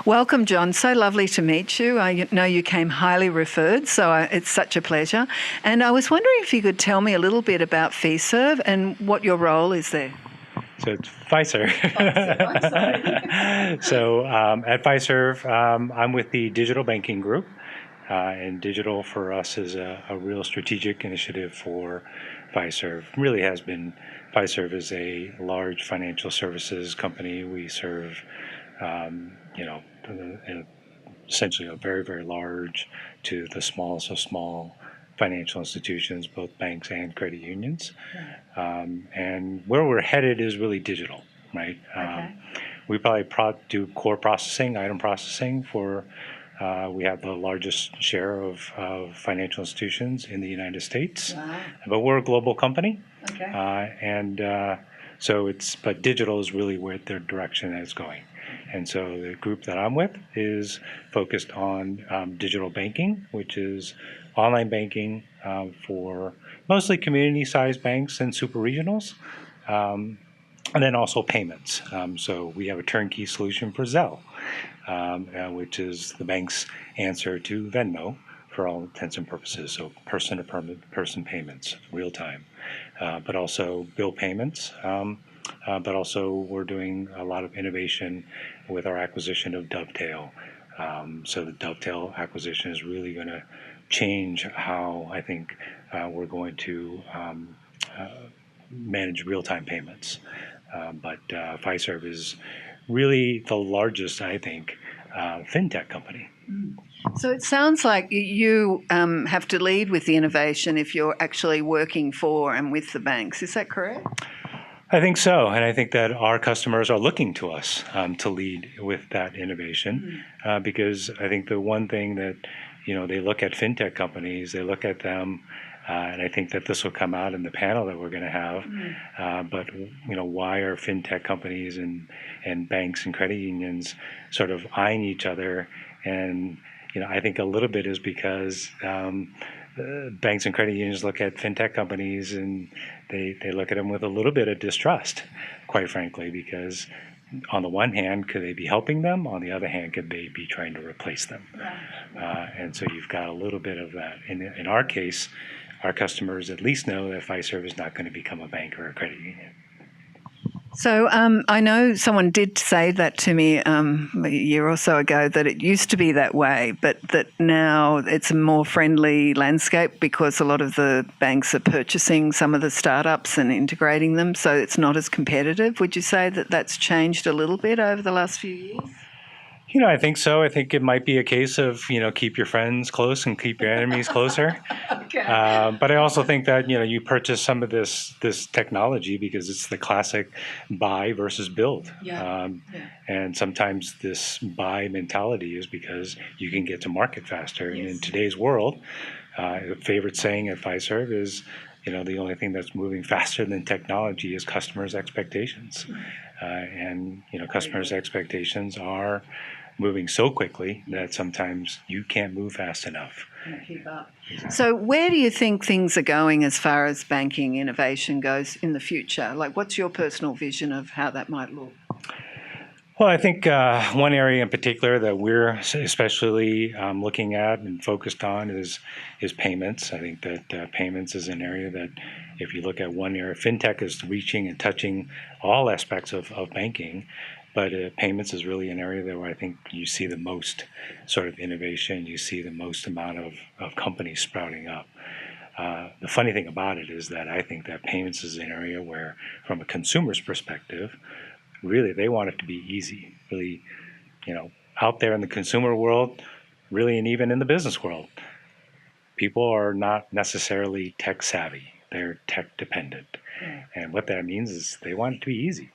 Welcome, John. So lovely to meet you. I know you came highly referred, so it's such a pleasure. And I was wondering if you could tell me a little bit about Fiserv and what your role is there. So it's Fiserv. So at Fiserv, I'm with the digital banking group. And digital for us is a real strategic initiative for Fiserv. Really has been. Fiserv is a large financial services company. We serve, essentially a very, very large to the smallest of small financial institutions, both banks and credit unions. And where we're headed is really digital, right? Okay. We probably do core processing, item processing for. We have the largest share of financial institutions in the United States, Wow. but we're a global company, Okay. but digital is really where the direction is going. And so the group that I'm with is focused on digital banking, which is online banking for mostly community-sized banks and super regionals, and then also payments. So we have a turnkey solution for Zelle, which is the bank's answer to Venmo for all intents and purposes. So person-to-person payments, real time, but also bill payments. But also we're doing a lot of innovation with our acquisition of Dovetail. So the Dovetail acquisition is really going to change how I think we're going to manage real-time payments. But Fiserv is really the largest, I think, FinTech company. So it sounds like you have to lead with the innovation if you're actually working for and with the banks. Is that correct? I think so, and I think that our customers are looking to us to lead with that innovation, because I think the one thing that they look at FinTech companies, they look at them, and I think that this will come out in the panel that we're going to have. But why are FinTech companies and banks and credit unions sort of eyeing each other? And I think a little bit is because banks and credit unions look at FinTech companies and they look at them with a little bit of distrust, quite frankly, because on the one hand, could they be helping them? On the other hand, could they be trying to replace them? And so you've got a little bit of that. In our case, our customers at least know that Fiserv is not going to become a bank or a credit union. So I know someone did say that to me a year or so ago, that it used to be that way, but that now it's a more friendly landscape because a lot of the banks are purchasing some of the startups and integrating them, so it's not as competitive. Would you say that that's changed a little bit over the last few years? I think so. I think it might be a case of, keep your friends close and keep your enemies closer. Okay. But I also think that, you purchase some of this technology because it's the classic buy versus build. And sometimes this buy mentality is because you can get to market faster. And in today's world, a favorite saying at Fiserv is, the only thing that's moving faster than technology is customers' expectations. And customers' expectations are moving so quickly that sometimes you can't move fast enough. Keep up. So where do you think things are going as far as banking innovation goes in the future? Like, what's your personal vision of how that might look? Well, I think one area in particular that we're especially looking at and focused on is payments. I think that payments is an area that, if you look at one area, FinTech is reaching and touching all aspects of banking, but payments is really an area that where I think you see the most sort of innovation, you see the most amount of companies sprouting up. The funny thing about it is that I think that payments is an area where, from a consumer's perspective, really they want it to be easy, really, out there in the consumer world, really, and even in the business world, people are not necessarily tech savvy. They're tech dependent. And what that means is they want it to be easy.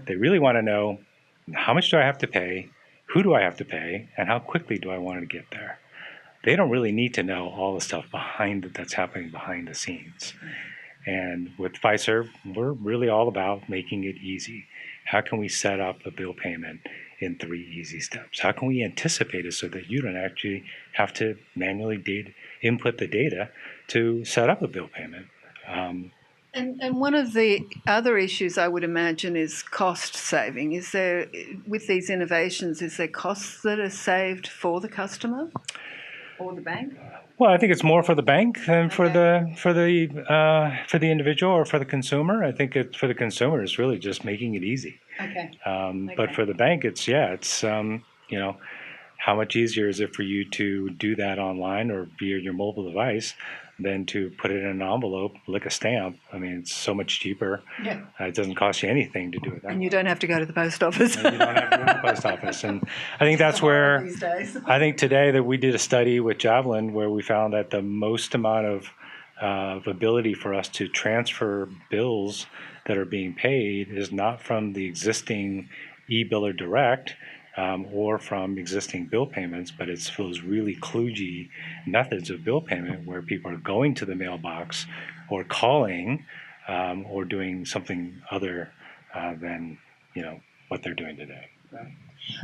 They really want to know, how much do I have to pay? Who do I have to pay? And how quickly do I want to get there? They don't really need to know all the stuff that's happening behind the scenes. And with Fiserv, we're really all about making it easy. How can we set up a bill payment in 3 easy steps? How can we anticipate it so that you don't actually have to manually input the data to set up a bill payment? And one of the other issues I would imagine is cost saving. Is there, with these innovations, is there costs that are saved for the customer or the bank? Well, I think it's more for the bank than for Okay. the individual or for the consumer. I think for the consumer, it's really just making it easy. Okay. But Okay. for the bank, it's you know, how much easier is it for you to do that online or via your mobile device than to put it in an envelope, lick a stamp? I mean, it's so much cheaper. Yeah. It doesn't cost you anything to do it that And way. you don't have to go to the post office. And you don't have to go to the post office. And I think that's where These days. I think today that we did a study with Javelin where we found that the most amount of ability for us to transfer bills that are being paid is not from the existing e-biller direct or from existing bill payments, but it's those really kludgy methods of bill payment where people are going to the mailbox or calling or doing something other than what they're doing today.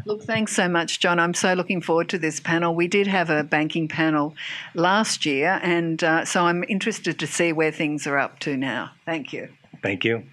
Look, thanks so much, John. I'm so looking forward to this panel. We did have a banking panel last year, and so I'm interested to see where things are up to now. Thank you. Thank you.